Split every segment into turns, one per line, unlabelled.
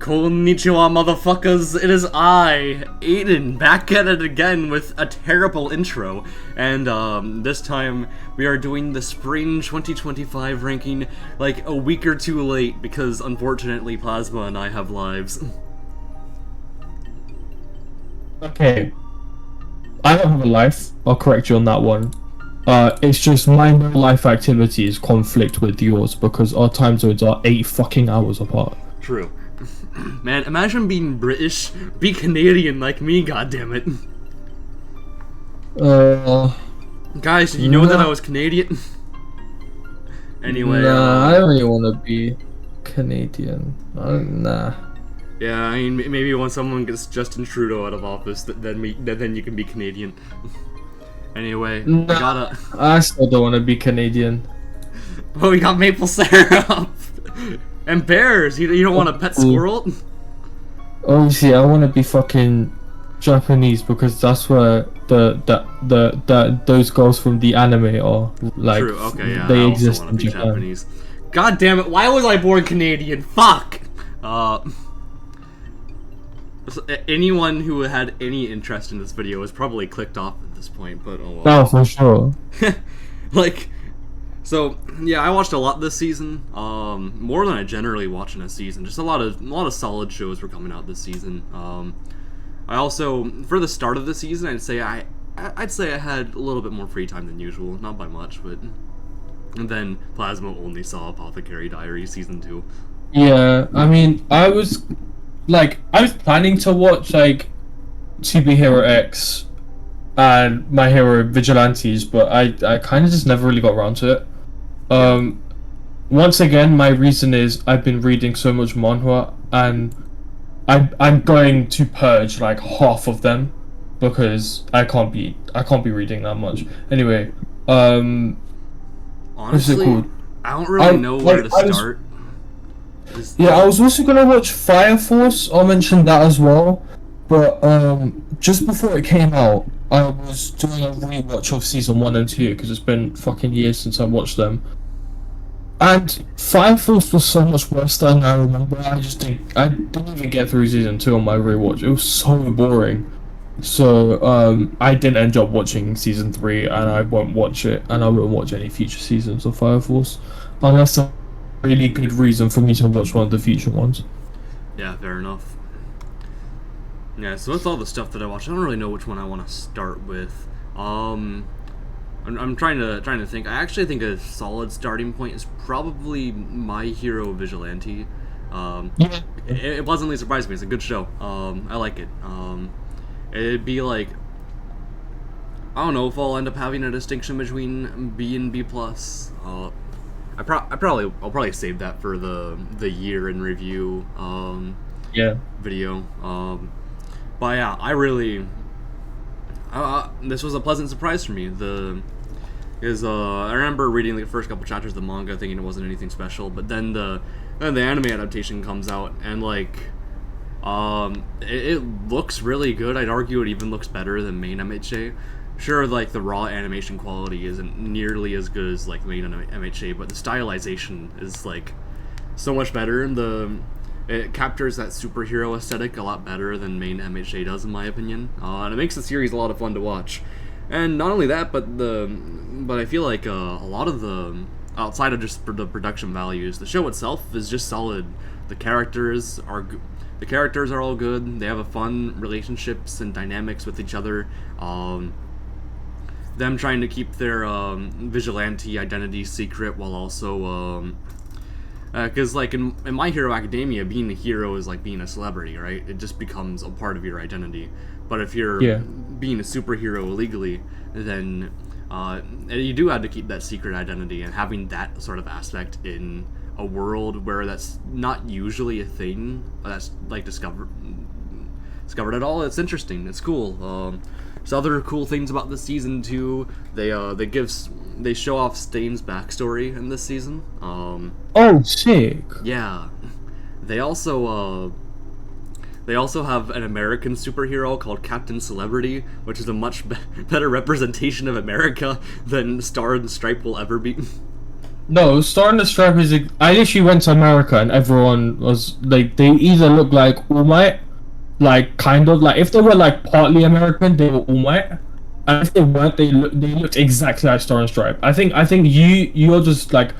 Konnichiwa, motherfuckers! It is I, Aiden, back at it again with a terrible intro. And, this time, we are doing the Spring 2025 ranking, like, a week or two late, because, unfortunately, Plasma and I have lives.
Okay. I don't have a life. I'll correct you on that one. It's just my life activities conflict with yours because our time zones are 8 fucking hours apart.
True. Man, imagine being British, be Canadian like me, goddammit. Guys, did you know that I was Canadian? Anyway,
I don't really want to be Canadian. Nah.
Yeah, I mean, maybe when someone gets Justin Trudeau out of office, then you can be Canadian. Anyway,
nah, I still don't want to be Canadian.
Oh, we got maple syrup! And bears! You don't want a pet squirrel?
Obviously, I want to be fucking Japanese because that's where those girls from the anime are. Like,
true, okay, yeah,
they
I
exist
also
in
want to be
Japan.
Japanese. God damn it, why was I born Canadian? Fuck! Anyone who had any interest in this video has probably clicked off at this point, but oh well.
No, for sure.
Like, so yeah, I watched a lot this season. More than I generally watch in a season. Just a lot of solid shows were coming out this season. I also, for the start of the season, I'd say I had a little bit more free time than usual, not by much, but. And then Plasma only saw Apothecary Diaries season 2.
Yeah, I mean, I was planning to watch like Superhero X and My Hero Vigilantes, but I kind of just never really got around to it. Once again, my reason is I've been reading so much manhwa, and I'm going to purge like half of them because I can't be reading that much. Anyway,
honestly,
what's it called?
I don't really know where to start.
Yeah, I was also gonna watch Fire Force. I'll mention that as well. But just before it came out, I was doing a rewatch of season 1 and 2 because it's been fucking years since I watched them. And Fire Force was so much worse than I remember. I didn't even get through season 2 on my rewatch. It was so boring. So I didn't end up watching season 3, and I won't watch it, and I won't watch any future seasons of Fire Force unless a really good reason for me to watch one of the future ones.
Yeah, fair enough. Yeah, so with all the stuff that I watched, I don't really know which one I want to start with. I'm trying to think. I actually think a solid starting point is probably My Hero Vigilante.
Yeah.
It pleasantly surprised me. It's a good show. I like it. It'd be like, I don't know if I'll end up having a distinction between B and B plus. I'll probably save that for the year in review video. But yeah, I really this was a pleasant surprise for me. I remember reading the first couple chapters of the manga thinking it wasn't anything special, but then the anime adaptation comes out and like it looks really good. I'd argue it even looks better than main MHA. Sure, like the raw animation quality isn't nearly as good as like main MHA, but the stylization is like so much better, and it captures that superhero aesthetic a lot better than main MHA does, in my opinion. And it makes the series a lot of fun to watch. And not only that, but I feel like a lot of the outside of just the production values, the show itself is just solid. The characters are all good. They have a fun relationships and dynamics with each other. Them trying to keep their vigilante identity secret while also because like in My Hero Academia, being a hero is like being a celebrity, right? It just becomes a part of your identity. But if you're being a superhero illegally, then you do have to keep that secret identity, and having that sort of aspect in a world where that's not usually a thing that's like discovered at all. It's interesting. It's cool. There's other cool things about this season too. They show off Stain's backstory in this season.
Oh, sick.
Yeah, they also have an American superhero called Captain Celebrity, which is a much better representation of America than Star and Stripe will ever be.
No, Star and the Stripe is. I literally went to America and everyone was like, they either look like All Might, like kind of like if they were like partly American, they were All Might, and if they weren't, they looked exactly like Star and Stripe. I think you're just like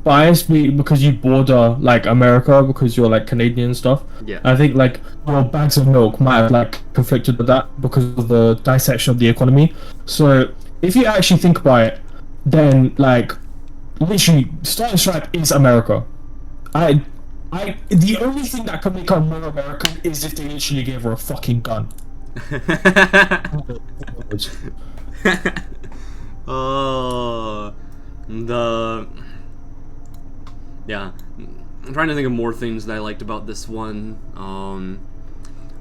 biased because you border like America because you're like Canadian and stuff.
Yeah.
I think like your bags of milk might have like conflicted with that because of the dissection of the economy. So if you actually think about it, then like literally Star and Stripe is America. I the only thing that could make her more American is if they literally gave her a fucking gun.
Oh, the yeah. I'm trying to think of more things that I liked about this one.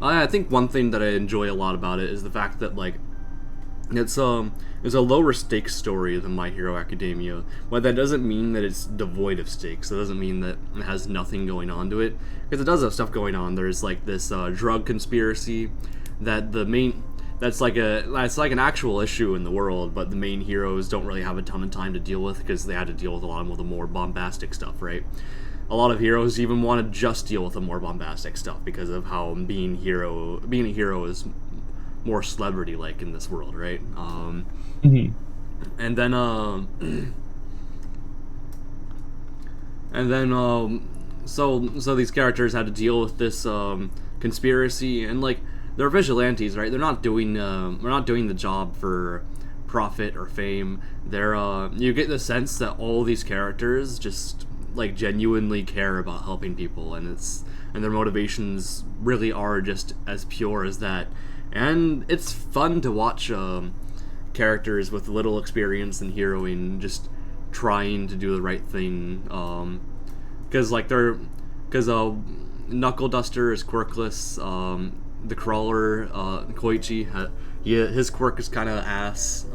I think one thing that I enjoy a lot about it is the fact that like it's a lower stakes story than My Hero Academia, but that doesn't mean that it's devoid of stakes. It doesn't mean that it has nothing going on to it, because it does have stuff going on. There's like this drug conspiracy that that's like an actual issue in the world, but the main heroes don't really have a ton of time to deal with because they had to deal with a lot of the more bombastic stuff, right? A lot of heroes even want to just deal with the more bombastic stuff because of how being a hero is more celebrity-like in this world, right?
Mhm.
And then so these characters had to deal with this conspiracy, and like they're vigilantes, right? They're not doing the job for profit or fame. They're you get the sense that all these characters just like genuinely care about helping people, and their motivations really are just as pure as that. And it's fun to watch characters with little experience in heroing just trying to do the right thing. Because Knuckle Duster is quirkless. The Crawler, Koichi, his quirk is kind of ass.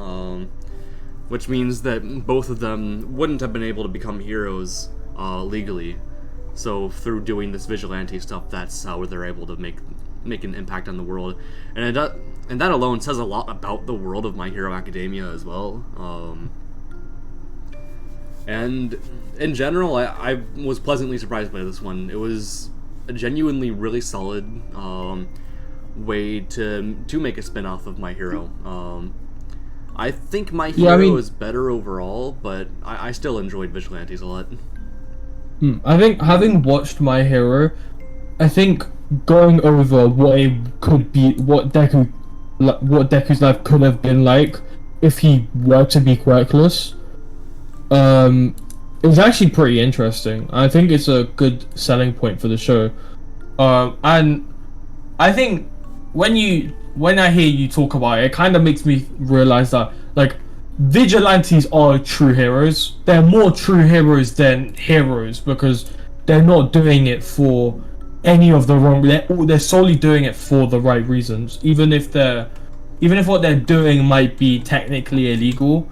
Which means that both of them wouldn't have been able to become heroes legally. So through doing this vigilante stuff, that's how they're able to make an impact on the world, and that alone says a lot about the world of My Hero Academia as well. And in general, I was pleasantly surprised by this one. It was a genuinely really solid way to make a spin-off of My Hero. I think My Hero is better overall, but I still enjoyed Vigilantes a lot.
I think having watched My Hero, I think going over what it could be, what Deku's life could have been like if he were to be quirkless, it was actually pretty interesting. I think it's a good selling point for the show, and I think when I hear you talk about it, it kind of makes me realize that like vigilantes are true heroes. They're more true heroes than heroes because they're not doing it for any of the wrong. They're solely doing it for the right reasons, even if what they're doing might be technically illegal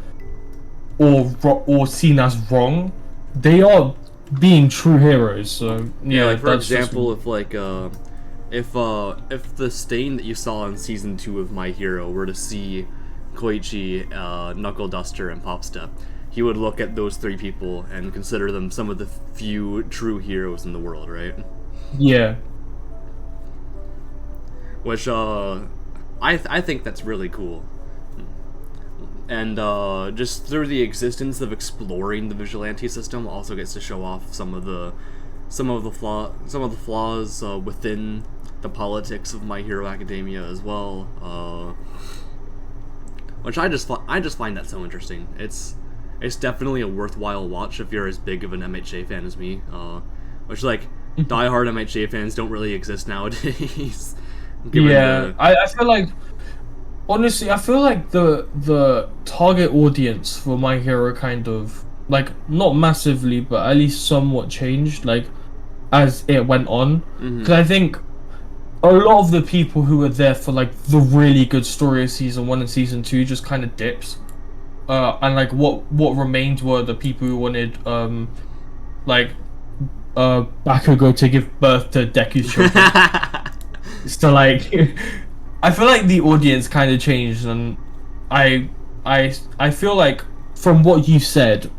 or seen as wrong. They are being true heroes. So
yeah, like for example, if the stain that you saw in season 2 of My Hero were to see Koichi, Knuckle Duster, and Popstep, he would look at those three people and consider them some of the few true heroes in the world, right?
Yeah.
Which I think that's really cool. And just through the existence of exploring the vigilante system also gets to show off some of the flaws within the politics of My Hero Academia as well. Which I just find that so interesting. It's definitely a worthwhile watch if you're as big of an MHA fan as me. Which like diehard MHA fans don't really exist nowadays.
Yeah, I feel like honestly, I feel like the target audience for My Hero kind of like not massively, but at least somewhat changed like as it went on. Because I think a lot of the people who were there for like the really good story of season 1 and season 2 just kind of dipped. And like what remained were the people who wanted Bakugo to give birth to Deku's children. So like I feel like the audience kind of changed, and I feel like from what you said,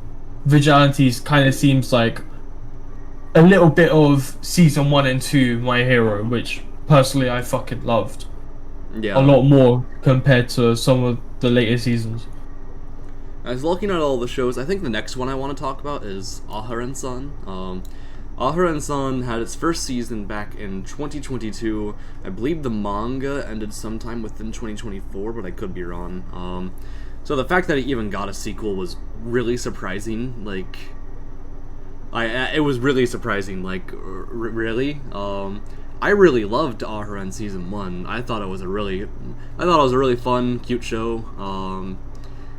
Vigilantes kind of seems like a little bit of season 1 and 2 My Hero, which personally I fucking loved a
Yeah.
lot more compared to some of the later seasons.
I was looking at all the shows. I think the next one I want to talk about is Aharen-san. Aharen-san had its first season back in 2022. I believe the manga ended sometime within 2024, but I could be wrong. So the fact that it even got a sequel was really surprising. Like, it was really surprising. Like, really. I really loved Aharen season 1. I thought it was a really fun, cute show.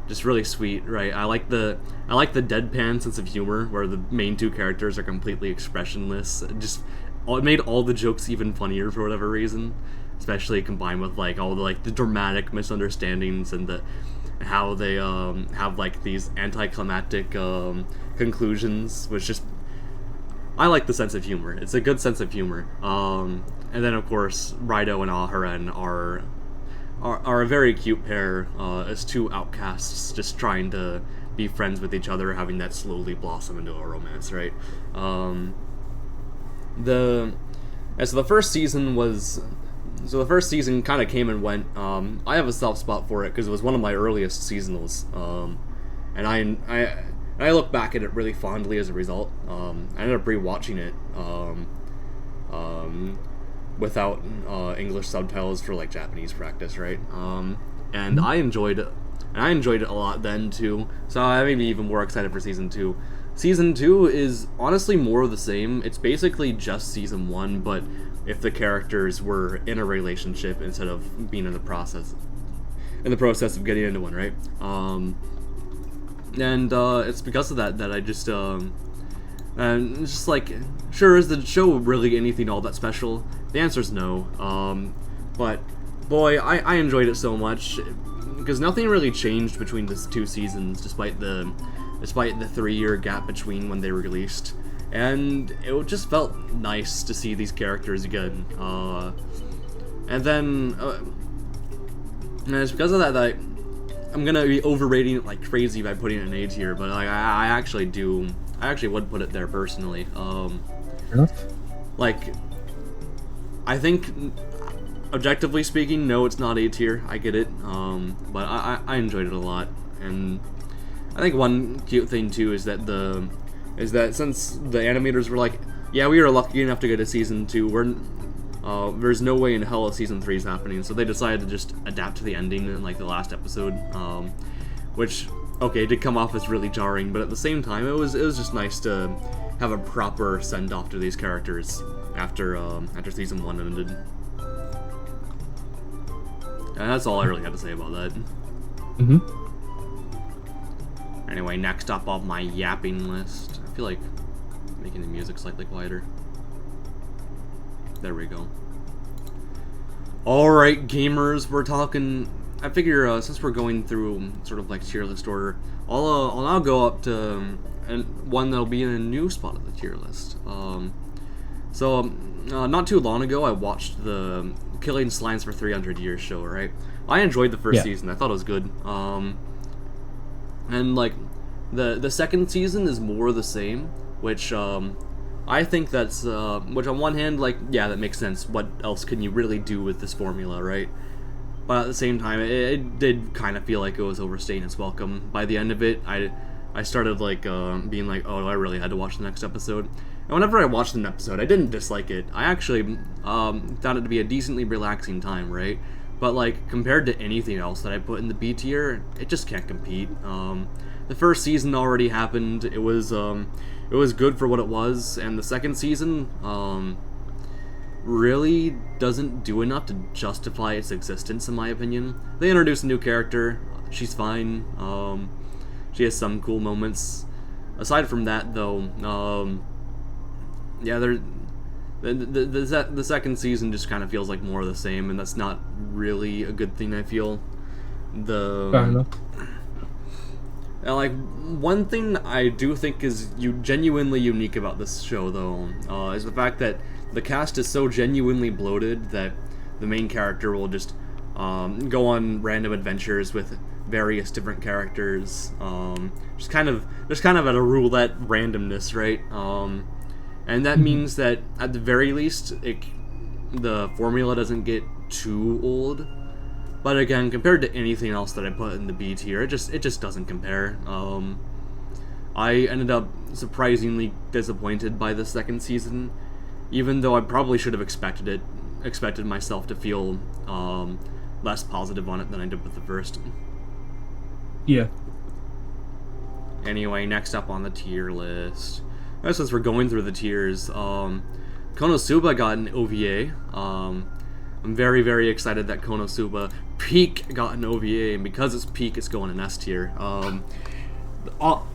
Just really sweet, right? I like the deadpan sense of humor where the main two characters are completely expressionless. It made all the jokes even funnier for whatever reason, especially combined with like all the dramatic misunderstandings and how they have like these anticlimactic conclusions, which just I like the sense of humor. It's a good sense of humor. And then of course Raido and Aharen are a very cute pair as two outcasts just trying to be friends with each other, having that slowly blossom into a romance, right? The first season kind of came and went. I have a soft spot for it because it was one of my earliest seasonals, and I look back at it really fondly as a result. I ended up rewatching it without English subtitles for like Japanese practice, right? And I enjoyed it. And I enjoyed it a lot then too. So I made me even more excited for season 2. Season 2 is honestly more of the same. It's basically just season 1, but if the characters were in a relationship instead of being in the process of getting into one, right? And it's because of that I just and it's just like, sure, is the show really anything all that special? The answer's no. But boy, I enjoyed it so much because nothing really changed between the two seasons, despite the 3-year gap between when they were released, and it just felt nice to see these characters again. And then and it's because of that I'm gonna be overrating it like crazy by putting it in A tier, but like I actually would put it there personally. Like, I think, objectively speaking, no, it's not A tier. I get it, but I enjoyed it a lot, and I think one cute thing too is that since the animators were like, yeah, we were lucky enough to get a season 2, there's no way in hell a season 3 is happening, so they decided to just adapt to the ending in like the last episode, which, okay, did come off as really jarring, but at the same time it was just nice to have a proper send off to these characters after season 1 ended. And that's all I really had to say about that. Anyway, next up on my yapping list, I feel like making the music slightly quieter. There we go. Alright, gamers, we're talking. I figure since we're going through sort of like tier list order, I'll now go up to one that'll be in a new spot of the tier list. Not too long ago, I watched the Killing Slimes for 300 Years show, right? I enjoyed the first season. I thought it was good. And like the second season is more of the same, which I think that's which on one hand, like, yeah, that makes sense. What else can you really do with this formula, right? But at the same time, it did kind of feel like it was overstaying its welcome. By the end of it, I started like being like, oh, I really had to watch the next episode. And whenever I watched an episode, I didn't dislike it. I actually found it to be a decently relaxing time, right? But like compared to anything else that I put in the B tier, it just can't compete. The first season already happened. It was good for what it was, and the second season really doesn't do enough to justify its existence, in my opinion. They introduced a new character. She's fine. She has some cool moments. Aside from that, though, yeah, the second season just kind of feels like more of the same, and that's not really a good thing, I feel.
Fair enough.
And like, one thing I do think is genuinely unique about this show, though, is the fact that the cast is so genuinely bloated that the main character will just go on random adventures with various different characters. Just kind of at a roulette randomness, right? And that means that at the very least, the formula doesn't get too old. But again, compared to anything else that I put in the B tier, it just doesn't compare. I ended up surprisingly disappointed by the second season, even though I probably should have expected myself to feel less positive on it than I did with the first.
Yeah.
Anyway, next up on the tier list, since we're going through the tiers, Konosuba got an OVA. I'm very, very excited that Konosuba Peak got an OVA, and because it's Peak, it's going in S tier.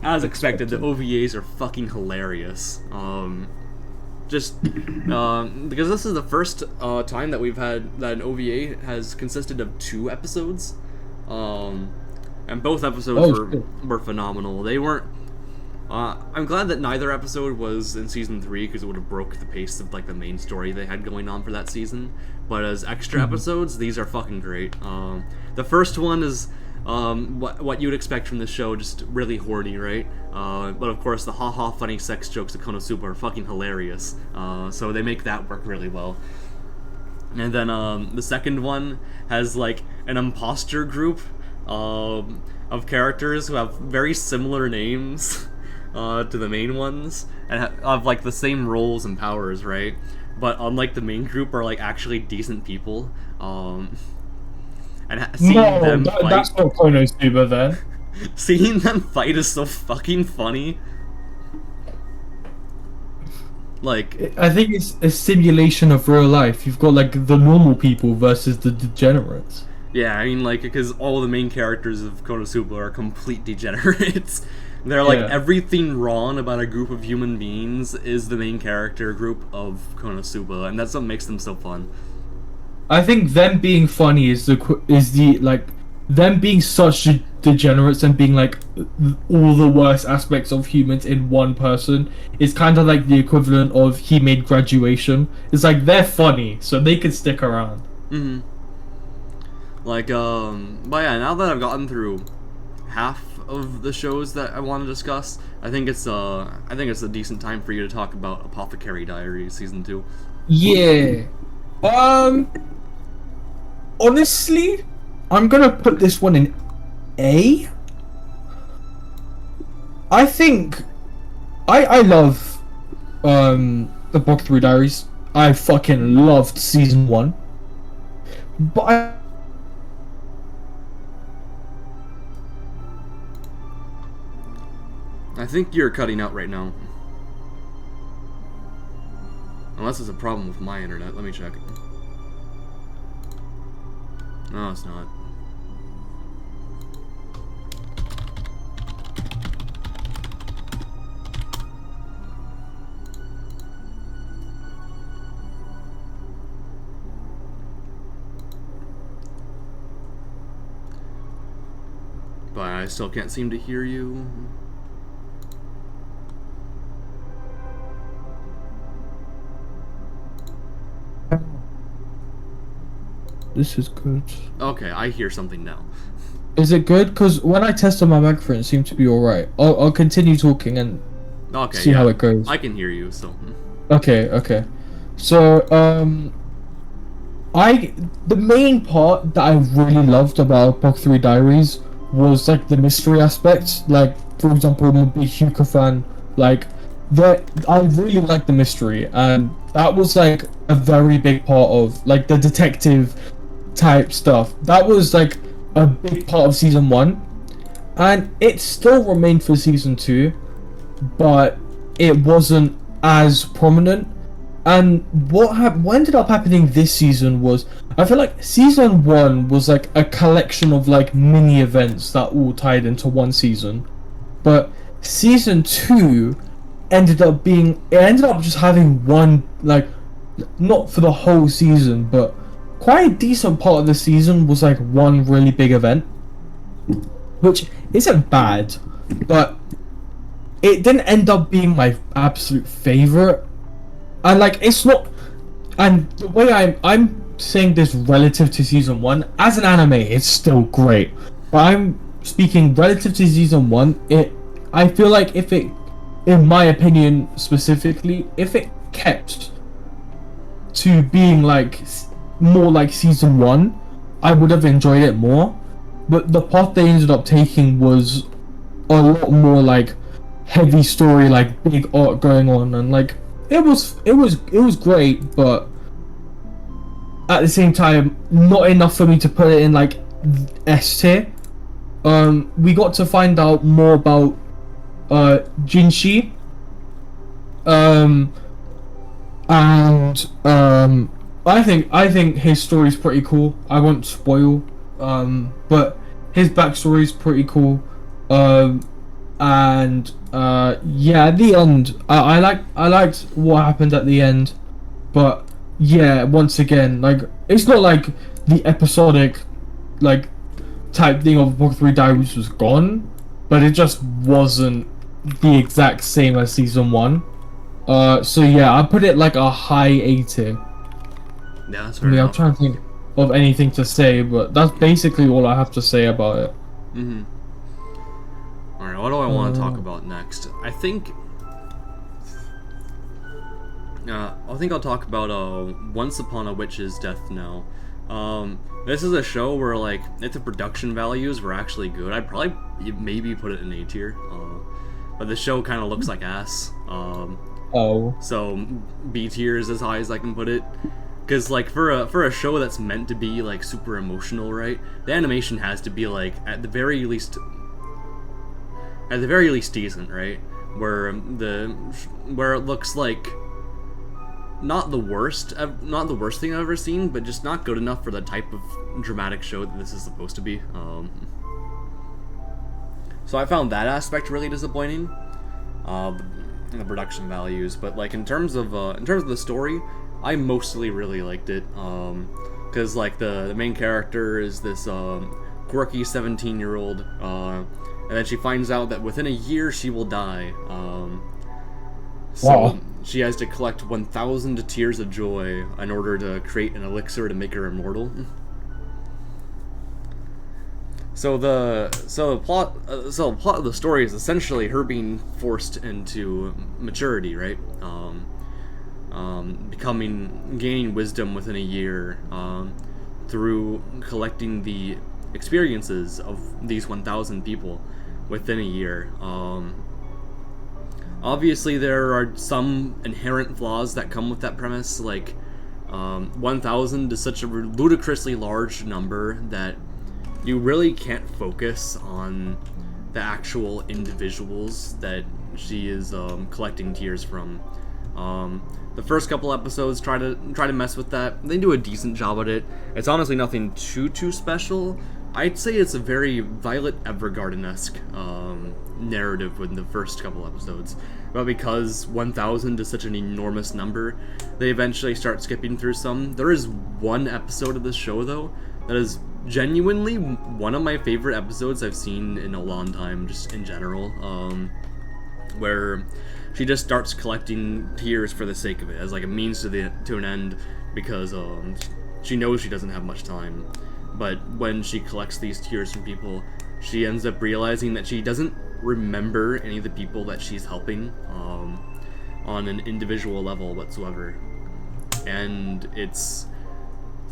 As expected, the OVAs are fucking hilarious. Because this is the first time that we've had that an OVA has consisted of 2 episodes, and both episodes were phenomenal. They weren't. I'm glad that neither episode was in season 3 because it would have broke the pace of like the main story they had going on for that season. But as extra episodes, these are fucking great. The first one is what you'd expect from this show, just really horny, right? But of course, the ha-ha funny sex jokes of Konosuba are fucking hilarious. So they make that work really well. And then the second one has like an imposter group of characters who have very similar names to the main ones, and have like the same roles and powers, right? But unlike the main group, are like actually decent people. And seeing them fight,
that's not Konosuba then.
Seeing them fight is so fucking funny. Like,
I think it's a simulation of real life. You've got like the normal people versus the degenerates.
yeah, I mean, like, because all the main characters of Konosuba are complete degenerates. They're like, everything wrong about a group of human beings is the main character group of Konosuba, and that's what makes them so fun.
I think them being funny is them being such degenerates and being like all the worst aspects of humans in one person is kind of like the equivalent of He Made Graduation. It's like they're funny, so they can stick around.
Mm-hmm. Like, but yeah, now that I've gotten through half of the shows that I want to discuss, I think it's a decent time for you to talk about Apothecary Diaries season 2.
Yeah. Honestly, I'm gonna put this one in A. I think I love the Apothecary Diaries. I fucking loved season 1. But
I think you're cutting out right now. Unless it's a problem with my internet. Let me check. No, it's not. But I still can't seem to hear you.
this is good.
Okay, I hear something now.
Is it good? Because when I tested my microphone, it seemed to be alright. I'll continue talking and see how it goes.
I can hear you, so.
Okay. So, the main part that I really loved about Apothecary Diaries was like the mystery aspect. Like, for example, I'm a big Hyuka fan. Like, I really liked the mystery, and that was like a very big part of like the detective type stuff. That was like a big part of season 1, and it still remained for season 2, but it wasn't as prominent. And what ended up happening this season was, I feel like season 1 was like a collection of like mini events that all tied into one season, but season 2 ended up just having one, like, not for the whole season, but quite a decent part of the season was like one really big event, which isn't bad, but it didn't end up being my absolute favorite. And like, it's not, and the way I'm saying this relative to season 1, as an anime, it's still great. but I'm speaking relative to season one. I feel like if it, in my opinion specifically, if it kept to being like more like season one, I would have enjoyed it more. But the path they ended up taking was a lot more like heavy story, like big art going on, and like it was great, but at the same time, not enough for me to put it in like S tier. We got to find out more about Jinshi, um, and I think his story's pretty cool. I won't spoil, but his backstory is pretty cool. Um, and yeah, at the end, I liked what happened at the end, but yeah, once again, like it's not like the episodic like type thing of Book 3 Diaries was gone, but it just wasn't the exact same as season one. So yeah, I put it like a high A tier.
Yeah, that's
I
fair
mean, I'm
enough.
trying to think of anything to say, but that's basically all I have to say about it.
Mm-hmm. All right, what do I want to talk about next? I think I'll talk about Once Upon a Witch's Death now. This is a show where like if the production values were actually good, I'd probably maybe put it in A tier. But the show kind of looks like ass.
Oh,
So B tier is as high as I can put it. Cause like for a show that's meant to be like super emotional, right? The animation has to be like at the very least decent, right? Where it looks like not the worst thing I've ever seen, but just not good enough for the type of dramatic show that this is supposed to be. So I found that aspect really disappointing. The production values, but like in terms of the story, I mostly really liked it. Because like the main character is this quirky 17-year-old, and then she finds out that within a year she will die. So
wow.
she has to collect 1,000 tears of joy in order to create an elixir to make her immortal. So the plot of the story is essentially her being forced into maturity, right? Gaining wisdom within a year, through collecting the experiences of these 1,000 people within a year. Obviously, there are some inherent flaws that come with that premise, like 1,000 is such a ludicrously large number that you really can't focus on the actual individuals that she is collecting tears from. The first couple episodes try to mess with that. They do a decent job at it. It's honestly nothing too special. I'd say it's a very Violet Evergarden-esque narrative in the first couple episodes. But because 1,000 is such an enormous number, they eventually start skipping through some. There is one episode of this show, though, that is genuinely one of my favorite episodes I've seen in a long time, just in general, where she just starts collecting tears for the sake of it, as like a means to an end, because she knows she doesn't have much time. But when she collects these tears from people, she ends up realizing that she doesn't remember any of the people that she's helping on an individual level whatsoever. And it's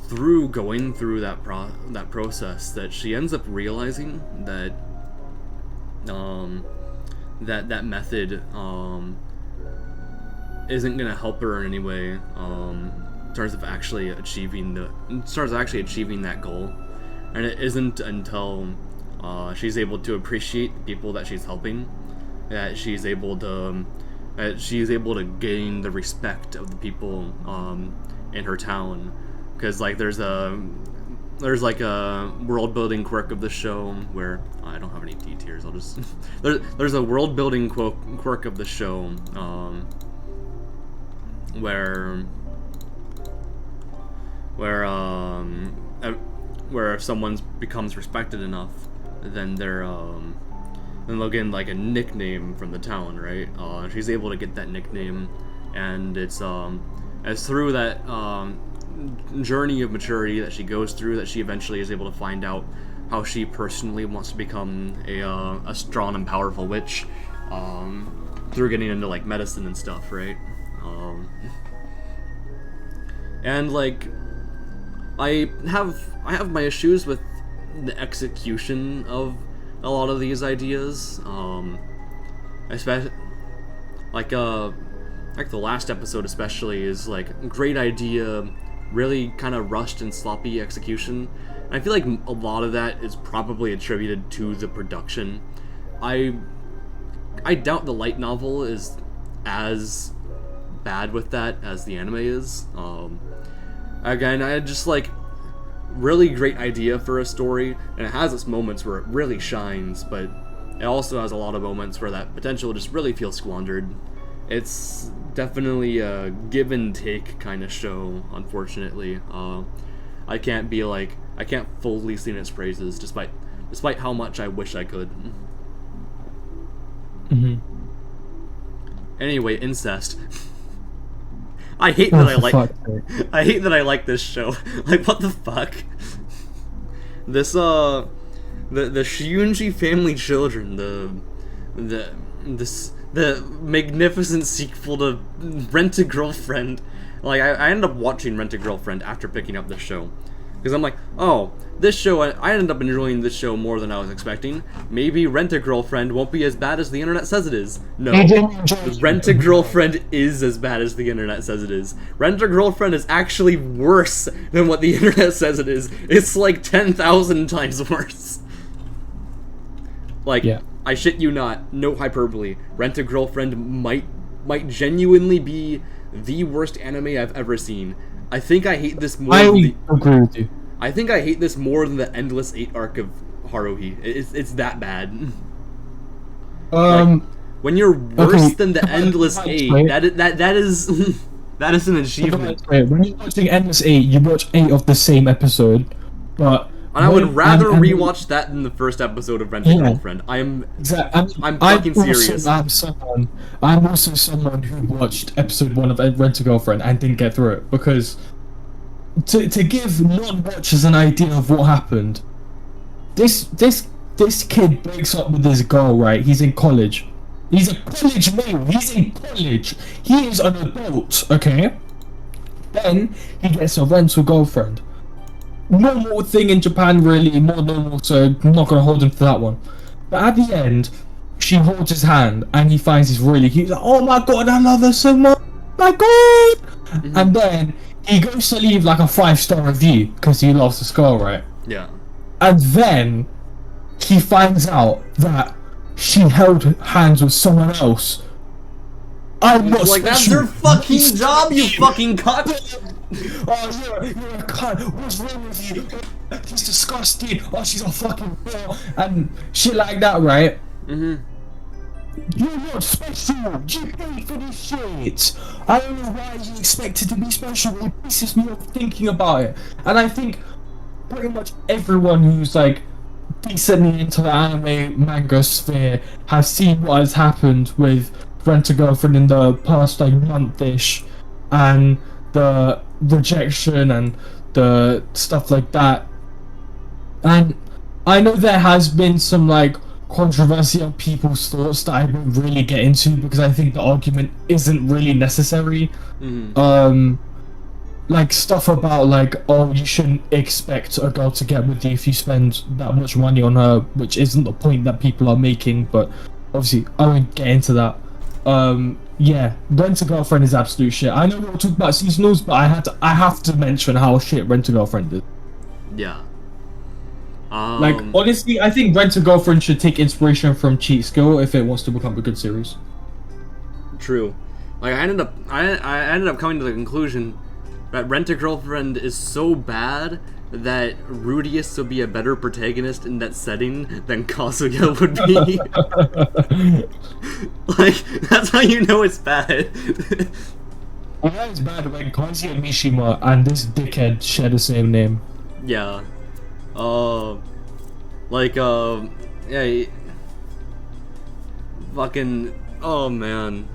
through going through that process that she ends up realizing that that method isn't gonna help her in any way in terms of actually achieving that goal. And it isn't until she's able to appreciate the people that she's helping that she's able to gain the respect of the people in her town. Because like there's like a world building quirk of the show where I don't have any D tiers. I'll just there's a world building quirk of the show where if someone becomes respected enough, then they'll get like a nickname from the town, right? She's able to get that nickname, and it's through that journey of maturity that she goes through that she eventually is able to find out how she personally wants to become a strong and powerful witch, through getting into like medicine and stuff, right? And like, I have my issues with the execution of a lot of these ideas, especially like the last episode especially is like great idea, really kind of rushed and sloppy execution. And I feel like a lot of that is probably attributed to the production. I doubt the light novel is as bad with that as the anime is. Again, I just like really great idea for a story, and it has its moments where it really shines, but it also has a lot of moments where that potential just really feels squandered. It's definitely a give and take kind of show, unfortunately. I can't fully sing its praises, despite how much I wish I could.
Mm-hmm.
Anyway, incest. I hate that I hate that I like this show. Like, what the fuck? This the Shiunji family children, the magnificent sequel to Rent a Girlfriend. Like, I ended up watching Rent a Girlfriend after picking up this show, because I'm like, oh, this show, I ended up enjoying this show more than I was expecting. Maybe Rent a Girlfriend won't be as bad as the internet says it is. No, Rent a Girlfriend is as bad as the internet says it is. Rent a Girlfriend is actually worse than what the internet says it is. It's like 10,000 times worse. Like, yeah. I shit you not, no hyperbole. Rent a Girlfriend might genuinely be the worst anime I've ever seen. I think I hate this more.
I agree with you.
I think I hate this more than the Endless 8 arc of Haruhi. It's that bad. Like, when you're worse than the Endless 8, that is that is an achievement.
When you're watching Endless 8, you watch 8 of the same episode, but
and I would rather rewatch that than the first episode of Rent a Girlfriend. I'm fucking serious.
I'm also someone who watched episode 1 of Rent a Girlfriend and didn't get through it, because to give non-watchers an idea of what happened, this kid breaks up with this girl, right? He's in college. He's a college male. He's in college. He is an adult, okay? Then he gets a rental girlfriend. Normal thing in Japan, really, more normal, so I'm not gonna hold him to that one. But at the end, she holds his hand and he finds he's really cute. He's like, oh my god, I love her so much, my god! Mm-hmm. And then he goes to leave like a 5-star review because he loves this girl, right?
Yeah.
And then he finds out that she held hands with someone else. I'm not
like, that's your fucking job, you fucking cunt!
Oh, you're a cunt. What's wrong with you? He's disgusting. Oh, she's a fucking girl. And shit like that, right?
Mm-hmm.
You're not special. You paid for this shit. I don't know why you expected to be special. It pisses me off thinking about it. And I think pretty much everyone who's like decently into the anime manga sphere has seen what has happened with Rent a Girlfriend in the past like month-ish, and the rejection and the stuff like that. And I know there has been some like controversy on people's thoughts that I won't really get into, because I think the argument isn't really necessary.
Mm-hmm.
Like stuff about like, oh, you shouldn't expect a girl to get with you if you spend that much money on her, which isn't the point that people are making, but obviously I won't get into that. Yeah, Rent a Girlfriend is absolute shit. I know we'll talk about seasonals, but I have to mention how shit Rent a Girlfriend is.
Yeah.
Like, honestly, I think Rent a Girlfriend should take inspiration from Cheat Skill if it wants to become a good series.
True. Like, I ended up coming to the conclusion that Rent a Girlfriend is so bad that Rudius would be a better protagonist in that setting than Kazuya would be. Like, that's how you know it's bad.
Well, that is bad when Kazuya Mishima and this dickhead share the same name.
Yeah. Yeah. Fucking. Oh man.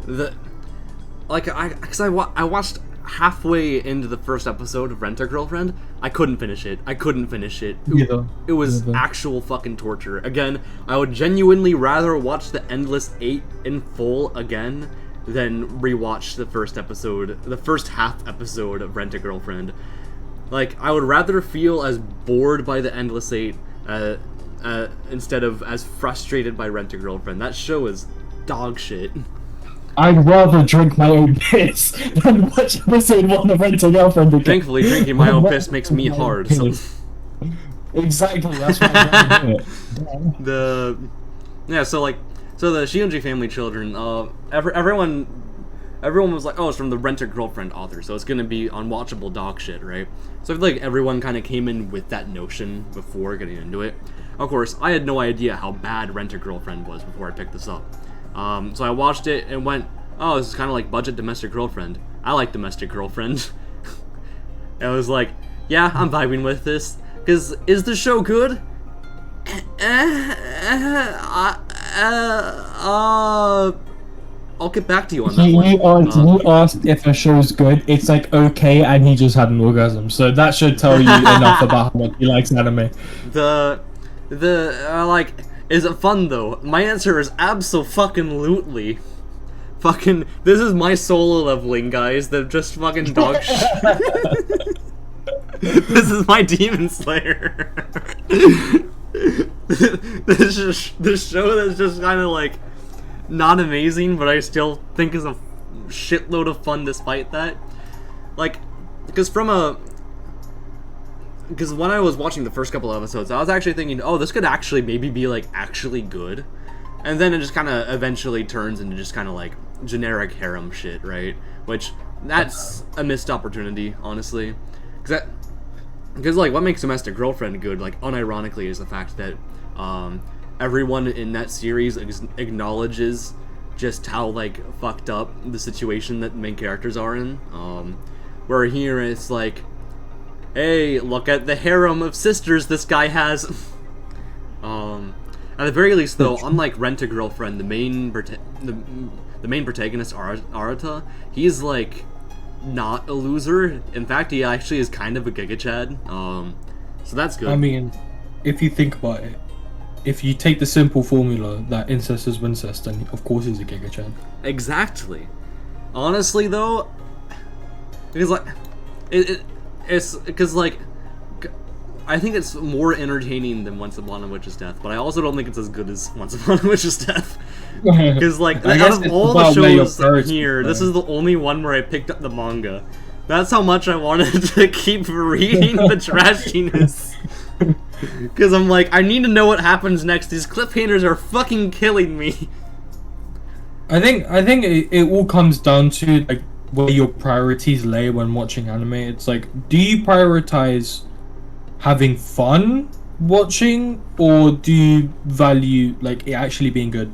I watched halfway into the first episode of Rent-A-Girlfriend, I couldn't finish it.
Yeah.
It was actual fucking torture. Again, I would genuinely rather watch the Endless 8 in full again than rewatch the first half episode of Rent-A-Girlfriend. Like, I would rather feel as bored by the Endless 8 instead of as frustrated by Rent-A-Girlfriend. That show is dog shit.
I'd rather drink my own piss than watch episode 1 of Rent-A-Girlfriend again.
Thankfully, drinking my own piss makes me hard. So.
Exactly, that's why I'm going to do it.
So the Shionji family children, everyone was like, oh, it's from the Rent-A-Girlfriend author, so it's gonna be unwatchable dog shit, right? So I feel like everyone kind of came in with that notion before getting into it. Of course, I had no idea how bad Rent-A-Girlfriend was before I picked this up. So I watched it and went, oh, this is kind of like budget Domestic Girlfriend. I like Domestic Girlfriend. I was like, yeah, I'm vibing with this. Because, is the show good? I'll get back to you on that one.
He asked if a show's good. It's like, okay, and he just had an orgasm. So that should tell you enough about how much he likes anime.
Is it fun though? My answer is abso-fucking-lutely. Fucking, this is my solo leveling, guys. They're just fucking dog shit. This is my Demon Slayer. This show that's just kind of like not amazing, but I still think is a shitload of fun despite that. Like, because when I was watching the first couple of episodes, I was actually thinking, oh, this could actually maybe be like actually good, and then it just kind of eventually turns into just kind of like generic harem shit, right? Which that's a missed opportunity, honestly, because like what makes Domestic Girlfriend good, like unironically, is the fact that everyone in that series acknowledges just how like fucked up the situation that the main characters are in. Where here it's like, hey, look at the harem of sisters this guy has. At the very least, though, unlike Rent-A-Girlfriend, the main protagonist, Arata, he's like not a loser. In fact, he actually is kind of a Giga Chad. So that's good.
I mean, if you think about it, if you take the simple formula that incest is wincest, then of course he's a Giga Chad.
Exactly. Honestly, though, because like it's because like I think it's more entertaining than Once Upon a Witch's Death, but I also don't think it's as good as Once Upon a Witch's Death. Because like out of all the shows here, this is the only one where I picked up the manga. That's how much I wanted to keep reading the trashiness. Because I'm like, I need to know what happens next. These cliffhangers are fucking killing me.
I think it all comes down to like where your priorities lay when watching anime. It's like, do you prioritize having fun watching, or do you value like it actually being good?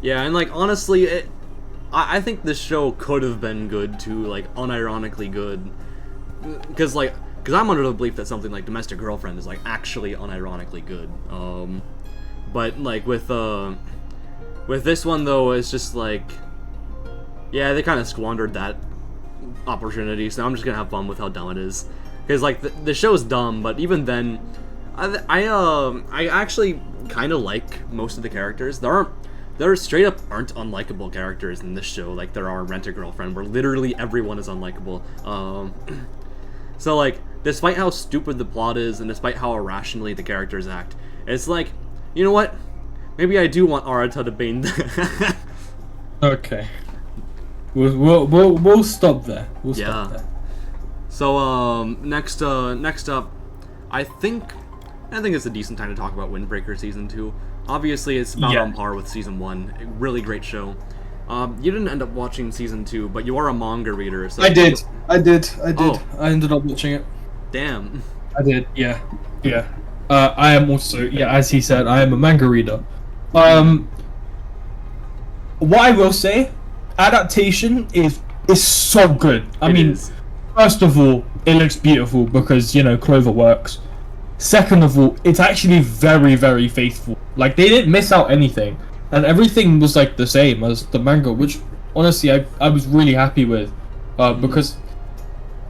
Yeah, and like honestly, I think this show could have been good too, like unironically good, because I'm under the belief that something like Domestic Girlfriend is like actually unironically good. But like with this one though, it's just like, yeah, they kind of squandered that opportunity. So I'm just gonna have fun with how dumb it is, because like the show's dumb, but even then, I actually kind of like most of the characters. There straight up aren't unlikable characters in this show like there are in Rent-A-Girlfriend, where literally everyone is unlikable. So like, despite how stupid the plot is, and despite how irrationally the characters act, it's like, you know what? Maybe I do want Arata to bane.
Okay. We'll stop there. We'll stop there.
So next up, I think it's a decent time to talk about Windbreaker Season 2. Obviously, it's about on par with Season 1. A really great show. You didn't end up watching Season 2, but you are a manga reader. So
I did.
Oh.
I ended up watching it.
Damn.
I did, yeah. I am also, as he said, I am a manga reader. What I will say, adaptation is so good. I mean, first of all, it looks beautiful because, Clover works. Second of all, it's actually very, very faithful. Like, they didn't miss out anything. And everything was, like, the same as the manga, which, honestly, I was really happy with. Because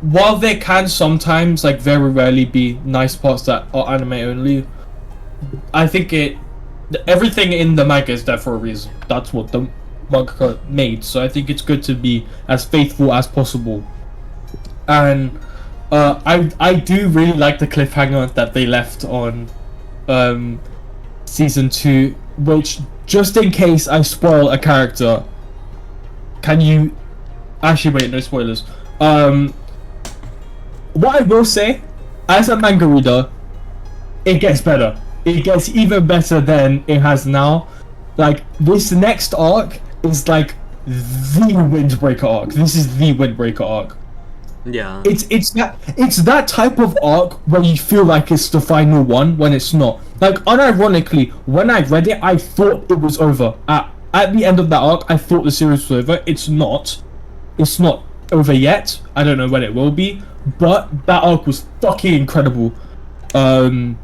while there can sometimes, like very rarely, be nice parts that are anime only, I think everything in the manga is there for a reason. That's what the manga made. So I think it's good to be as faithful as possible. And I do really like the cliffhanger that they left on season 2, which, just in case I spoil a character, can you actually wait, no spoilers. What I will say, as a manga reader, it gets better. It gets even better than it has now. Like, this next arc is like the Windbreaker arc. This is the Windbreaker arc.
Yeah.
It's that type of arc where you feel like it's the final one when it's not. Like, unironically, when I read it, I thought it was over. At the end of that arc, I thought the series was over. It's not. It's not over yet. I don't know when it will be, but that arc was fucking incredible. And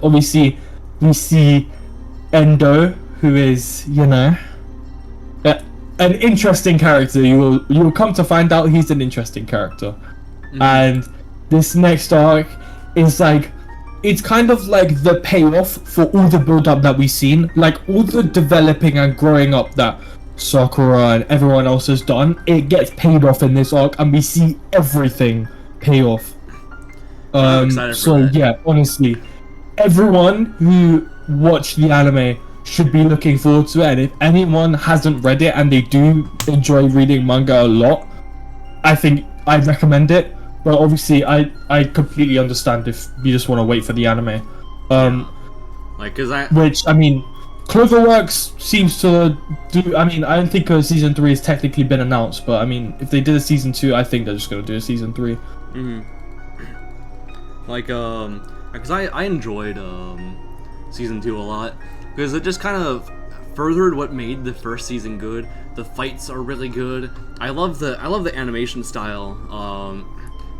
obviously we see Endo, who is, you know, an interesting character. You will come to find out he's an interesting character. And this next arc is like, it's kind of like the payoff for all the build up that we've seen, like all the developing and growing up that Sakura and everyone else has done. It gets paid off in this arc, and we see everything pay off.
I'm excited for
So
that.
yeah, honestly, everyone who watched the anime should be looking forward to it. And if anyone hasn't read it and they do enjoy reading manga a lot, I think I'd recommend it. But obviously, I completely understand if you just want to wait for the anime.
Like, cause
Which, I mean, Cloverworks seems to do. I mean, I don't think season 3 has technically been announced, but I mean, if they did a season 2, I think they're just gonna do a season 3.
Like, because I enjoyed season 2 a lot, because it just kind of furthered what made the first season good. The fights are really good. I love the animation style,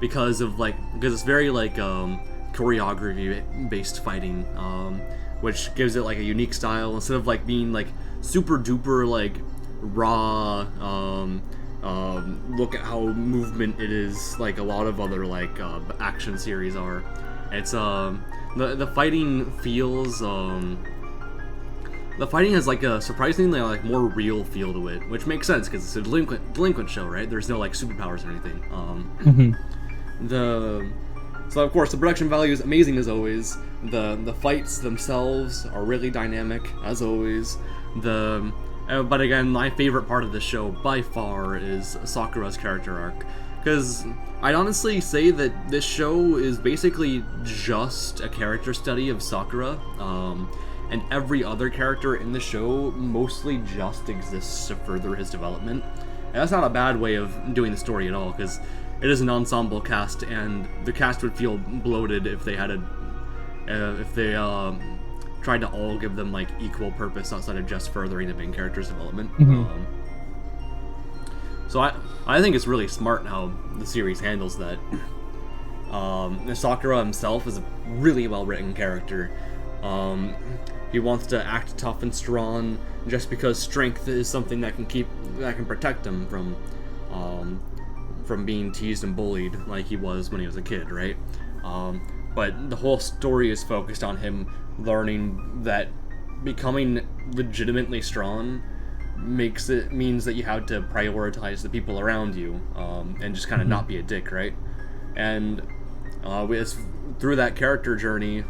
because it's very like choreography based fighting, which gives it like a unique style instead of like being like super duper like raw. Look at how movement it is, like a lot of other like action series are. It's the fighting feels the fighting has like a surprisingly like more real feel to it, which makes sense because it's a delinquent show, right? There's no like superpowers or anything. So of course the production value is amazing as always. The fights themselves are really dynamic as always. But again, my favorite part of the show by far is Sakura's character arc, because I'd honestly say that this show is basically just a character study of Sakura, and every other character in the show mostly just exists to further his development. And that's not a bad way of doing the story at all, because it is an ensemble cast, and the cast would feel bloated if they had tried to all give them like equal purpose outside of just furthering the main character's development. So I think it's really smart how the series handles that. Sakura himself is a really well written character. He wants to act tough and strong just because strength is something that can protect him from being teased and bullied like he was when he was a kid, right? But the whole story is focused on him learning that becoming legitimately strong means that you have to prioritize the people around you, and just kind of not be a dick, right? And through that character journey,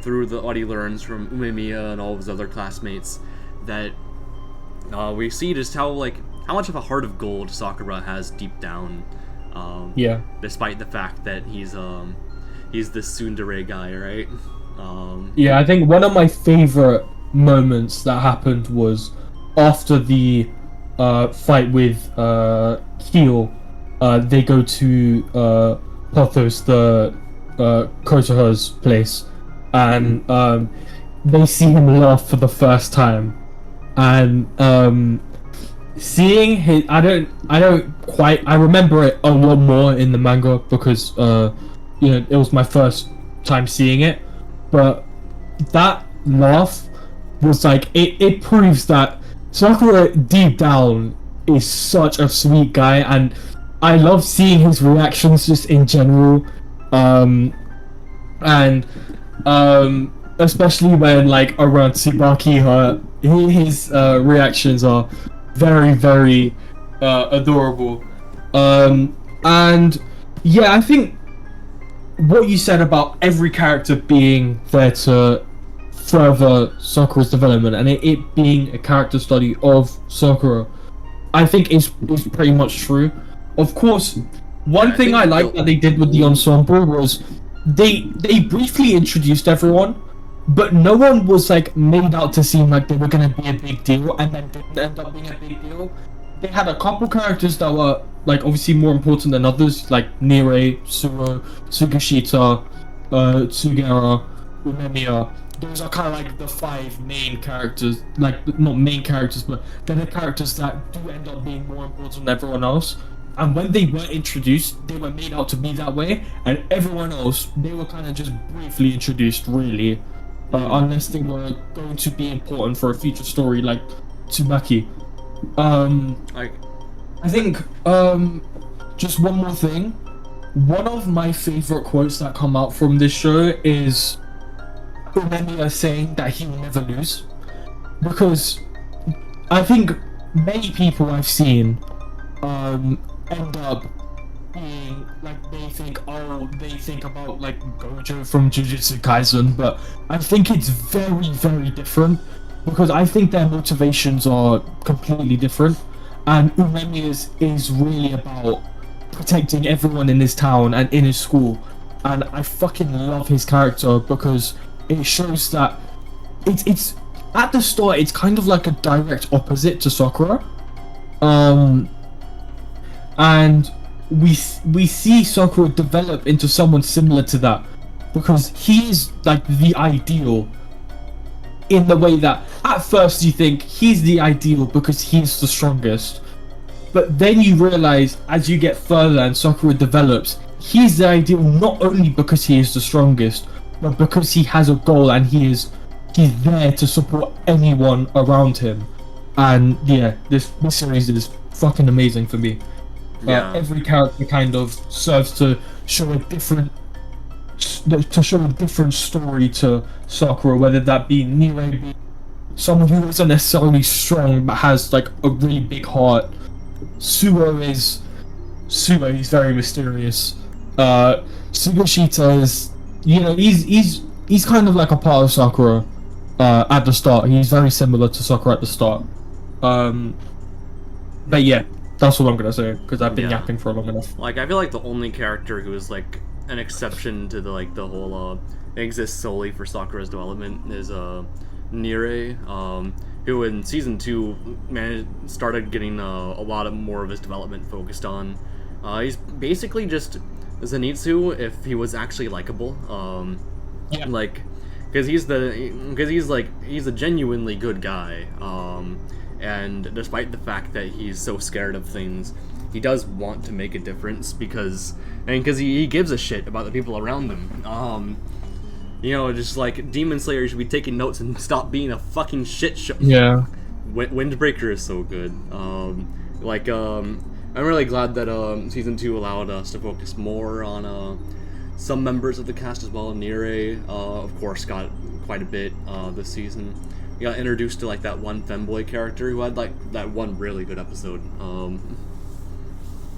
through what he learns from Umemiya and all of his other classmates, that we see just how much of a heart of gold Sakura has deep down. Despite the fact that he's this tsundere guy, right?
Yeah, I think one of my favorite moments that happened was after the fight with Keel. They go to Pothos, the Kotoha's place, and they see him laugh for the first time, and seeing his, I remember it a lot more in the manga because it was my first time seeing it, but that laugh was like it proves that Sakura deep down is such a sweet guy, and I love seeing his reactions just in general, and especially when like around Tsubaki, his reactions are very very adorable, and yeah, I think what you said about every character being there to further Sakura's development and it being a character study of Sakura, I think is pretty much true. Of course, one thing I like that they did with the ensemble was they briefly introduced everyone, but no one was like made out to seem like they were gonna be a big deal and then didn't end up being a big deal. They had a couple characters that were like obviously more important than others, like Nire, Suro, Tsugashita, Tsugara, Umemiya. Those are kind of like the 5 main characters, like not main characters, but they're the characters that do end up being more important than everyone else. And when they were introduced, they were made out to be that way, and everyone else, they were kind of just briefly introduced, really, unless they were going to be important for a future story like Tsubaki. I think just one more thing. One of my favorite quotes that come out from this show is Umemiya saying that he will never lose, because I think many people I've seen end up being like they think about like Gojo from Jujutsu Kaisen, but I think it's very very different, because I think their motivations are completely different, and Umemiya's is really about protecting everyone in his town and in his school, and I fucking love his character because it shows that it's at the start it's kind of like a direct opposite to Sakura, and we see Sakura develop into someone similar to that, because he is like the ideal, in the way that at first you think he's the ideal because he's the strongest, but then you realize as you get further and Sakura develops, he's the ideal not only because he is the strongest, but because he has a goal and he's there to support anyone around him. And yeah, this series is fucking amazing for me. Every character kind of serves to show a different story to Sakura, whether that be Nire being someone who isn't necessarily strong but has like a really big heart. Suo, he's very mysterious. Sugashita is, you know, he's kind of like a part of Sakura at the start. He's very similar to Sakura at the start. But yeah, that's what I'm gonna say because I've been yapping for long enough.
Like, I feel like the only character who is like an exception to the whole exists solely for Sakura's development is Nire, who in season 2 started getting a lot more of his development focused on. He's basically just Zenitsu if he was actually likable. Like, because he's a genuinely good guy. And despite the fact that he's so scared of things, he does want to make a difference because he gives a shit about the people around him. You know, just like Demon Slayer should be taking notes and stop being a fucking shit show.
Yeah.
Windbreaker is so good. I'm really glad that season 2 allowed us to focus more on some members of the cast as well. Nire, of course, got quite a bit this season. We got introduced to like that one femboy character who had like that one really good episode.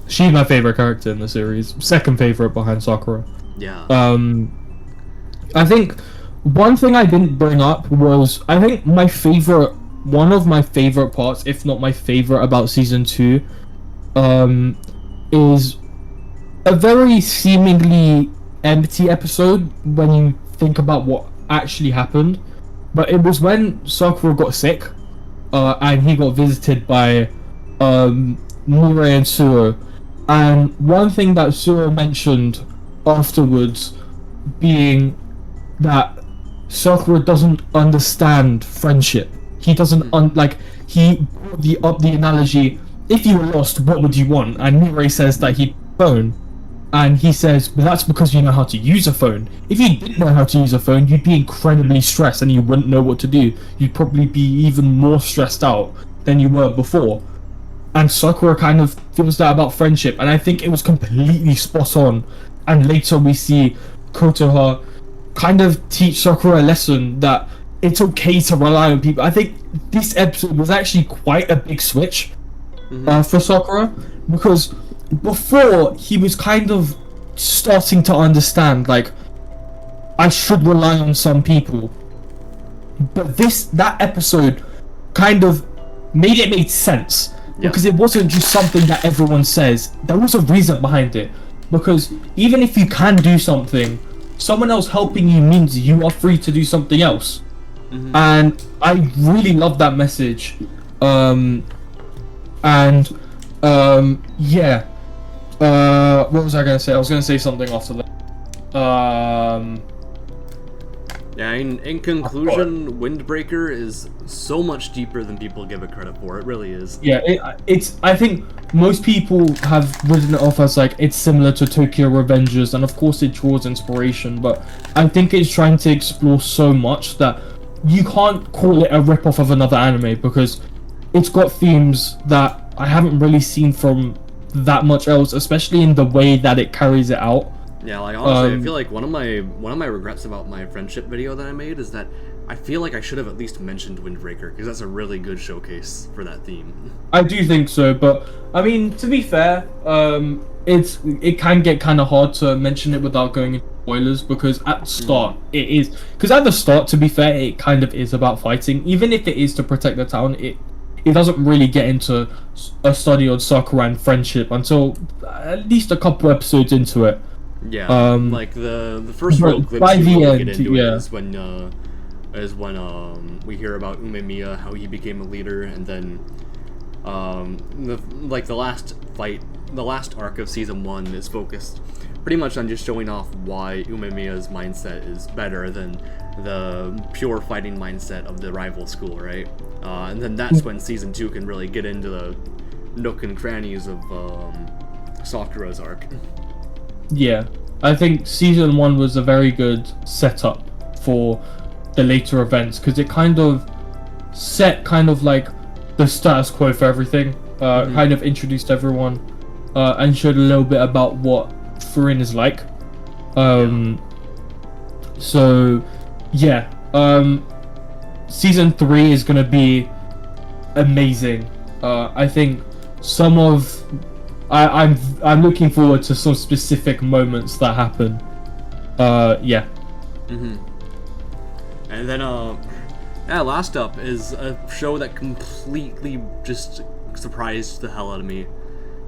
She's my favorite character in the series. Second favorite behind Sakura.
Yeah.
I think one thing I didn't bring up was I think one of my favorite parts, if not my favorite, about season 2, is a very seemingly empty episode when you think about what actually happened. But it was when Sakura got sick, and he got visited by Nire and Suo. And one thing that Suo mentioned afterwards being that Sakura doesn't understand friendship. He doesn't he brought up the analogy, if you were lost, what would you want? And Nire says that he'd phone. And he says, but that's because you know how to use a phone. If you didn't know how to use a phone, you'd be incredibly stressed and you wouldn't know what to do. You'd probably be even more stressed out than you were before. and Sakura kind of feels that about friendship, and I think it was completely spot on. And later we see Kotoha kind of teach Sakura a lesson that it's okay to rely on people. I think this episode was actually quite a big switch for Sakura, because before he was kind of starting to understand, like, I should rely on some people, but that episode kind of made it make sense, because it wasn't just something that everyone says. There was a reason behind it, because even if you can do something, someone else helping you means you are free to do something else. And I really love that message. Yeah. What was I gonna say? I was gonna say something after that.
Yeah, in conclusion, Windbreaker is so much deeper than people give it credit for. It really is.
Yeah, it's. I think most people have written it off as like it's similar to Tokyo Revengers, and of course it draws inspiration. But I think it's trying to explore so much that you can't call it a rip-off of another anime, because it's got themes that I haven't really seen from that much else, especially in the way that it carries it out.
Yeah, like honestly, I feel like one of my regrets about my friendship video that I made is that I feel like I should have at least mentioned Windbreaker, because that's a really good showcase for that theme.
I do think so, but I mean, to be fair, it can get kind of hard to mention it without going into spoilers, because at the start at the start, to be fair, it kind of is about fighting. Even if it is to protect the town, it doesn't really get into a study on Sakura and friendship until at least a couple episodes into it.
Yeah, like the first real glimpse
by
we
the
really
end,
get into
yeah.
is when we hear about Umemiya, how he became a leader, and then the last fight, the last arc of season 1 is focused pretty much on just showing off why Umemiya's mindset is better than the pure fighting mindset of the rival school, right? And then that's when season 2 can really get into the nook and crannies of Sakura's arc.
Yeah, I think season 1 was a very good setup for the later events, because it kind of set kind of like the status quo for everything, kind of introduced everyone, and showed a little bit about what Furin is like. So yeah, season 3 is gonna be amazing. I think some of I'm looking forward to some specific moments that happen. Yeah.
And then last up is a show that completely just surprised the hell out of me.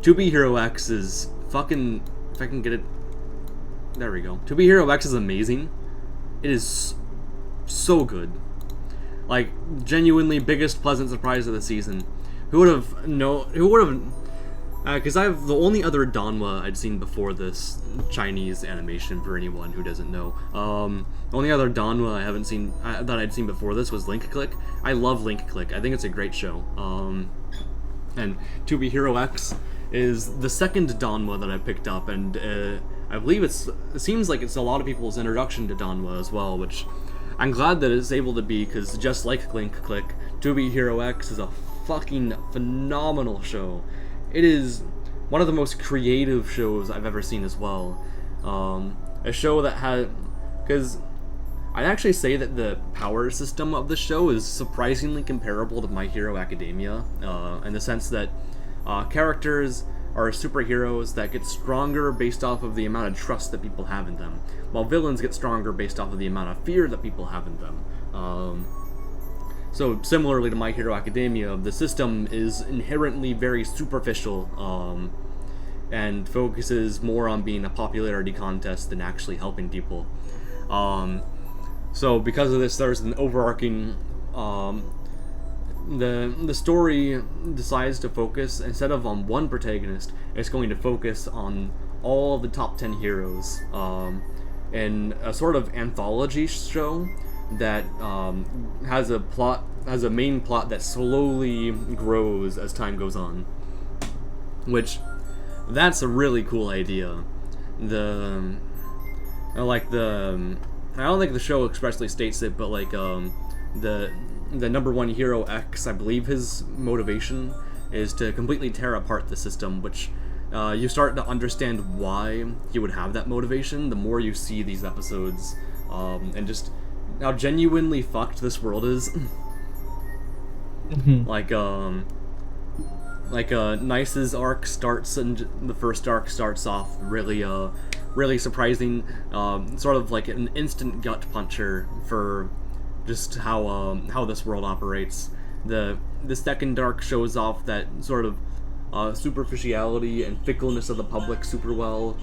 To Be Hero X is fucking, if I can get it, there we go. To Be Hero X is amazing. It is so good. Like, genuinely biggest pleasant surprise of the season. Who would have because the only other Danwa I'd seen before this, Chinese animation for anyone who doesn't know, the only other Danwa I haven't seen, that I'd seen before this was Link Click. I love Link Click. I think it's a great show. And To Be Hero X is the second Danwa that I picked up, and I believe it seems like it's a lot of people's introduction to Danwa as well, which I'm glad that it's able to be, because just like Link Click, To Be Hero X is a fucking phenomenal show. It is one of the most creative shows I've ever seen as well. A show that had, because I'd actually say that the power system of the show is surprisingly comparable to My Hero Academia, in the sense that characters are superheroes that get stronger based off of the amount of trust that people have in them, while villains get stronger based off of the amount of fear that people have in them. So similarly to My Hero Academia, the system is inherently very superficial, and focuses more on being a popularity contest than actually helping people. So because of this, there's an overarching, the story decides to focus, instead of on one protagonist, it's going to focus on all of the top 10 heroes, in a sort of anthology show that has a main plot that slowly grows as time goes on, which that's a really cool idea. I don't think the show expressly states it, but like the number one hero X, I believe his motivation is to completely tear apart the system, which you start to understand why he would have that motivation the more you see these episodes, and just how genuinely fucked this world is. Nice's arc starts, and the first arc starts off really surprising, sort of like an instant gut puncher for just how this world operates. The second arc shows off that sort of superficiality and fickleness of the public super well,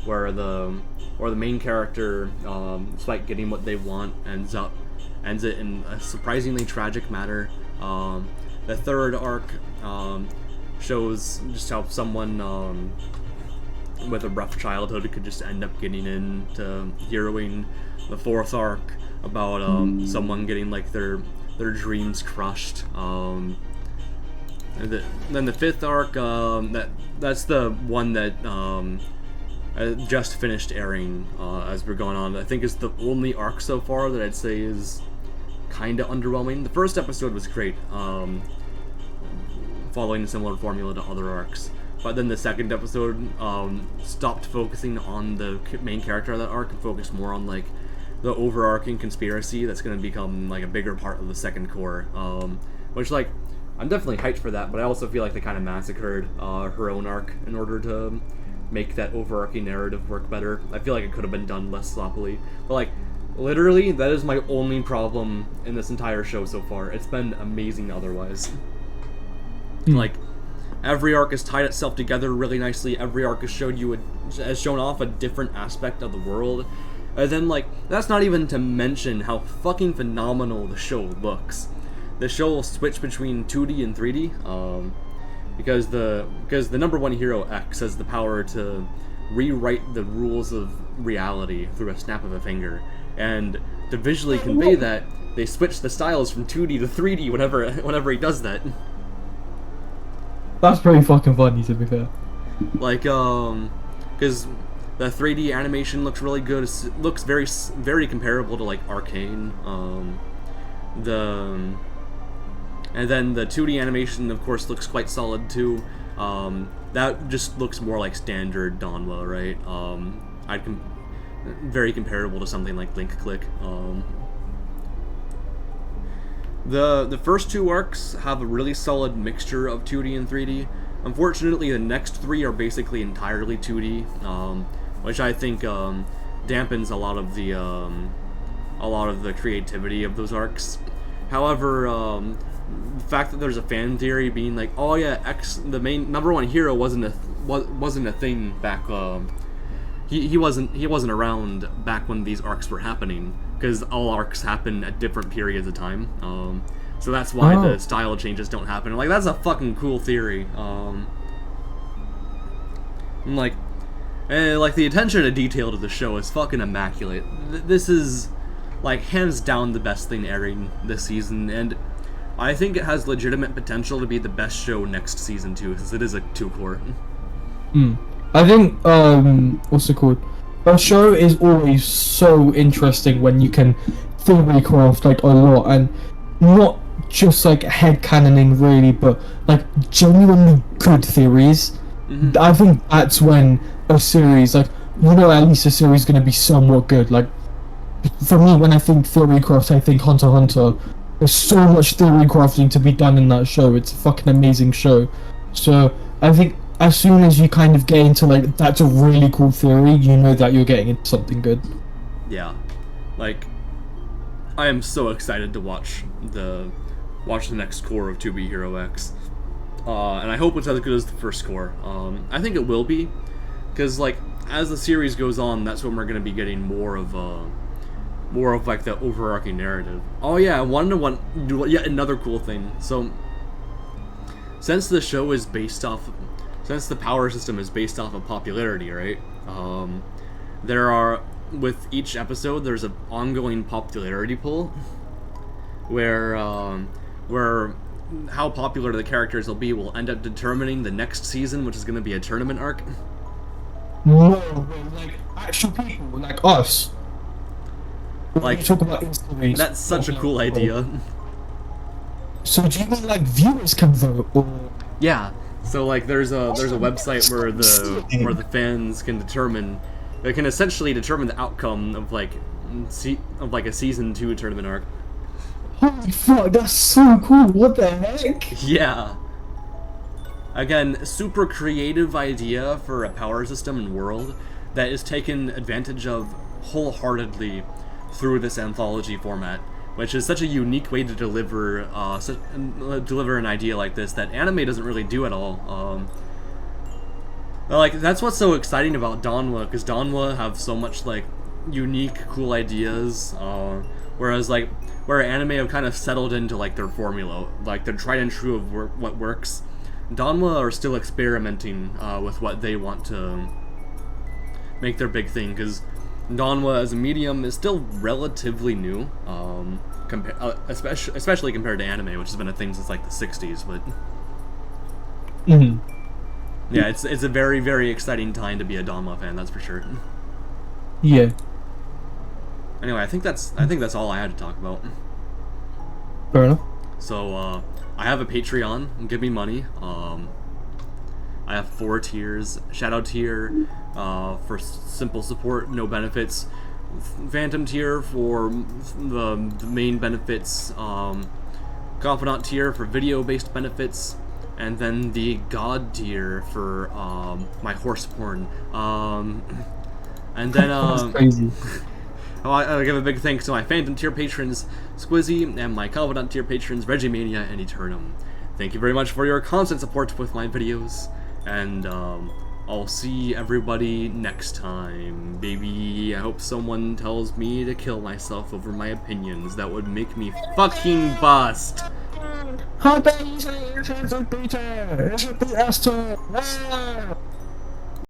where the main character, despite getting what they want, ends it in a surprisingly tragic manner. The third arc shows just how someone with a rough childhood could just end up getting into heroing. The fourth arc about someone getting like their dreams crushed. And then the fifth arc, that's the one that just finished airing as we're going on. I think it's the only arc so far that I'd say is kind of underwhelming. The first episode was great, following a similar formula to other arcs. But then the second episode stopped focusing on the main character of that arc and focused more on like the overarching conspiracy that's going to become like a bigger part of the second core. Which like I'm definitely hyped for that, but I also feel like they kind of massacred her own arc in order to make that overarching narrative work better. I feel like it could have been done less sloppily. But like literally, that is my only problem in this entire show so far. It's been amazing otherwise. Like, every arc has tied itself together really nicely. Every arc has shown off a different aspect of the world. And then, like, that's not even to mention how fucking phenomenal the show looks. The show will switch between 2D and 3D, because the number one hero, X, has the power to rewrite the rules of reality through a snap of a finger. And to visually convey that, they switch the styles from 2D to 3D whenever he does that.
That's pretty fucking funny, to be fair.
Like, because the 3D animation looks really good. It looks very comparable to like Arcane. And then the 2D animation, of course, looks quite solid too. That just looks more like standard Donwa, right? Very comparable to something like Link Click. The first two arcs have a really solid mixture of 2D and 3D. Unfortunately, the next three are basically entirely 2D, which I think dampens a lot of the creativity of those arcs. However, the fact that there's a fan theory being like, oh yeah, X, the main number one hero, wasn't a thing back. He wasn't around back when these arcs were happening, because all arcs happen at different periods of time. So that's why the style changes don't happen. Like, that's a fucking cool theory. Like the attention to detail to the show is fucking immaculate. This is like hands down the best thing airing this season, and I think it has legitimate potential to be the best show next season too, because it is a 2-core.
I think, what's it called? A show is always so interesting when you can theory craft like a lot, and not just like headcanoning really, but like genuinely good theories. I think that's when a series, like, you know, at least a series is going to be somewhat good. Like, for me, when I think theory craft, I think Hunter x Hunter. There's so much theory crafting to be done in that show. It's a fucking amazing show. So I think as soon as you kind of get into like, that's a really cool theory, you know that you're getting into something good.
Yeah, like, I am so excited to watch the next core of 2B Hero X, and I hope it's as good as the first core. I think it will be, because like as the series goes on, that's when we're gonna be getting more of like the overarching narrative. Oh yeah, I wanted to do yet another cool thing. So, since the show is based off, since the power system is based off of popularity, right? There are, with each episode, there's an ongoing popularity poll, where how popular the characters will be will end up determining the next season, which is going to be a tournament arc.
No, like actual people, like us.
Like,
talk about
that's such a cool idea.
So do you mean like viewers can vote, or?
Yeah. So like there's a website where the fans can determine, they can essentially determine the outcome of like a season 2 tournament arc.
Holy fuck, that's so cool! What the heck?
Yeah. Again, super creative idea for a power system and world that is taken advantage of wholeheartedly through this anthology format, which is such a unique way to deliver an idea like this that anime doesn't really do at all. Like that's what's so exciting about Danwa, because Danwa have so much like unique, cool ideas, whereas like where anime have kind of settled into like their formula, like they're tried and true of what works. Danwa are still experimenting with what they want to make their big thing, because Danwa as a medium is still relatively new, especially compared to anime, which has been a thing since like the 60s. But yeah, it's a very, very exciting time to be a Danwa fan, that's for sure.
Yeah.
Anyway, I think that's all I had to talk about.
Fair enough.
So I have a Patreon. Give me money. I have 4 tiers. Shadow tier for simple support, no benefits. Phantom tier for the main benefits. Confidant tier for video-based benefits, and then the God tier for my horse porn. And then
That's crazy.
I give a big thanks to my Phantom tier patrons, Squizzy, and my Confidant tier patrons, Regimania and Eternum. Thank you very much for your constant support with my videos, and I'll see everybody next time, baby. I hope someone tells me to kill myself over my opinions. That would make me fucking bust.
How dare you say it's a Peter? It's a Peter!